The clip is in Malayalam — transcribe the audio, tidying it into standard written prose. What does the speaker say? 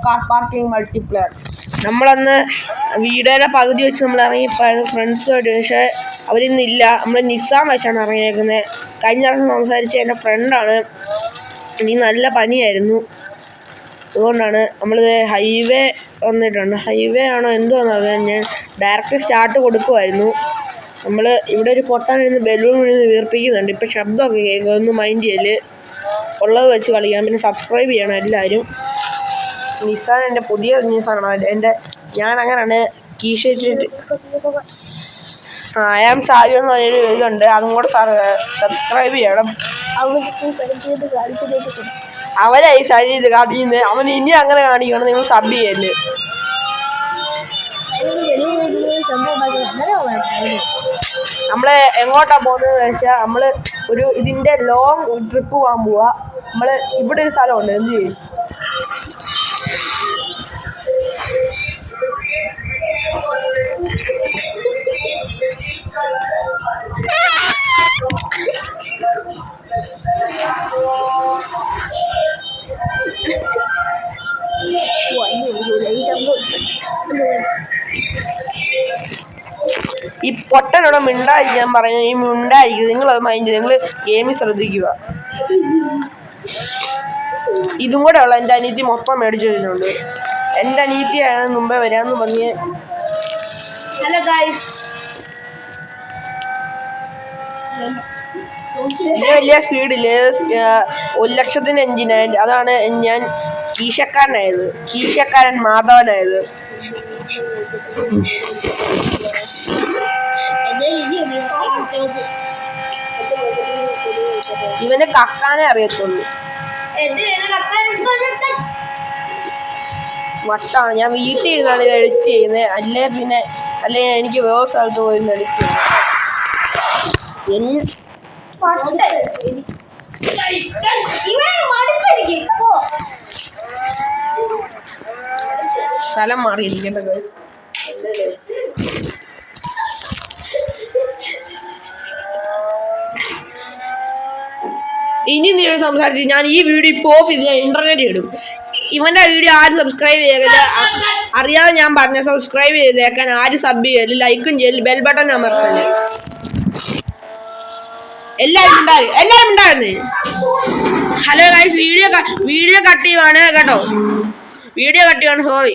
Car parking multiplayer. നമ്മളന്ന് വീഡിയോയുടെ പകുതി വെച്ച് നമ്മൾ ഇറങ്ങിയപ്പോൾ ഫ്രണ്ട്സുമായിട്ട്, പക്ഷേ അവരിന്നില്ല. നമ്മൾ നിസാൻ വെച്ചാണ് ഇറങ്ങിയേക്കുന്നത്. കഴിഞ്ഞ ദിവസം സംസാരിച്ച എൻ്റെ ഫ്രണ്ടാണ്. ഇനി നല്ല പനിയായിരുന്നു, അതുകൊണ്ടാണ് നമ്മളിത് ഹൈവേ വന്നിട്ടുണ്ട്. ഹൈവേ ആണോ എന്തോന്ന് അറിയാൻ ഞാൻ ഡയറക്റ്റ് സ്റ്റാർട്ട് കൊടുക്കുമായിരുന്നു. നമ്മൾ ഇവിടെ ഒരു പൊട്ടാനിരുന്ന് ബലൂൺ വീണ് വീർപ്പിക്കുന്നുണ്ട്. ഇപ്പം ശബ്ദമൊക്കെ കേൾക്കും, ഒന്നും മൈൻഡ് ചെയ്യല്. ഉള്ളത് വെച്ച് കളിക്കാം. പിന്നെ സബ്സ്ക്രൈബ് ചെയ്യണം എല്ലാവരും. നിസാൻ എൻ്റെ പുതിയ നിസാനാണ്. ഞാൻ അങ്ങനെയാണ് കീഷേറ്റ് ഐ ആം സാരി എന്ന് പറഞ്ഞൊരു ഇതുണ്ട്, അതും കൂടെ സബ്സ്ക്രൈബ് ചെയ്യണം. അവനായി സൈഡ് ചെയ്ത് കാണിക്കുന്നത്. അവൻ ഇനി അങ്ങനെ കാണിക്കണം, നിങ്ങൾ സബ് ചെയ്യല്. നമ്മള് എങ്ങോട്ടാ പോകുന്നതെന്ന് വെച്ചാൽ നമ്മള് ഇതിന്റെ ലോങ് ട്രിപ്പ് പോകാൻ പോവാ. നമ്മള് ഇവിടെ ഒരു സ്ഥലമുണ്ട്, എന്ത് ചെയ്യും, ഈ പൊട്ടനോട് മിണ്ടായിരിക്കാൻ പറഞ്ഞു. ഈ മിണ്ടായിരിക്കും, നിങ്ങളത് മൈൻഡ്, നിങ്ങൾ ഗെയിമിൽ ശ്രദ്ധിക്കുക. ഇതും കൂടെ ഉള്ള എൻ്റെ അനീതി മൊത്തം മേടിച്ചു വരുന്നുണ്ട്. എൻ്റെ അനീതിയാണ് മുമ്പേ വരാമെന്ന് പറഞ്ഞ്. ഹലോ ഗൈസ്, ഇത് വലിയ സ്പീഡില് 1,00,000 എഞ്ചിനായത്. അതാണ് ഞാൻ കീശക്കാരൻ മാധവനായത്. ഇവന് കക്കാനേ അറിയത്തുള്ളൂ. വട്ടാണ്. ഞാൻ വീട്ടിൽ ഇരുന്നാണ് ഇത് എഡിറ്റ് ചെയ്യുന്നത്. അല്ലേ എനിക്ക് വേറെ സ്ഥലത്ത് പോയി എഡിറ്റ് ചെയ്യണം. സ്ഥലം മാറിയിരിക്കേണ്ട കാര്യം. ഇനി നീ സംസാരിച്ച് ഞാൻ ഈ വീഡിയോ ഇപ്പോൾ ഓഫ് ചെയ്ത് ഞാൻ ഇന്റർനെറ്റ് ഇടും. ഇവന്റെ വീഡിയോ ആരും സബ്സ്ക്രൈബ് ചെയ്യരുത്. അറിയാതെ ഞാൻ പറഞ്ഞ സബ്സ്ക്രൈബ് ചെയ്തേക്കാൻ, ആരും സബ് ചെയ്യല്, ലൈക്കും ചെയ്യല്, ബെൽ ബട്ടൺ അമർത്തല്. എല്ലാവരും ഉണ്ടായിരുന്നു. ഹലോ ഗൈസ്, വീഡിയോ കട്ട് ചെയ്യുവാണ് കേട്ടോ. സോറി.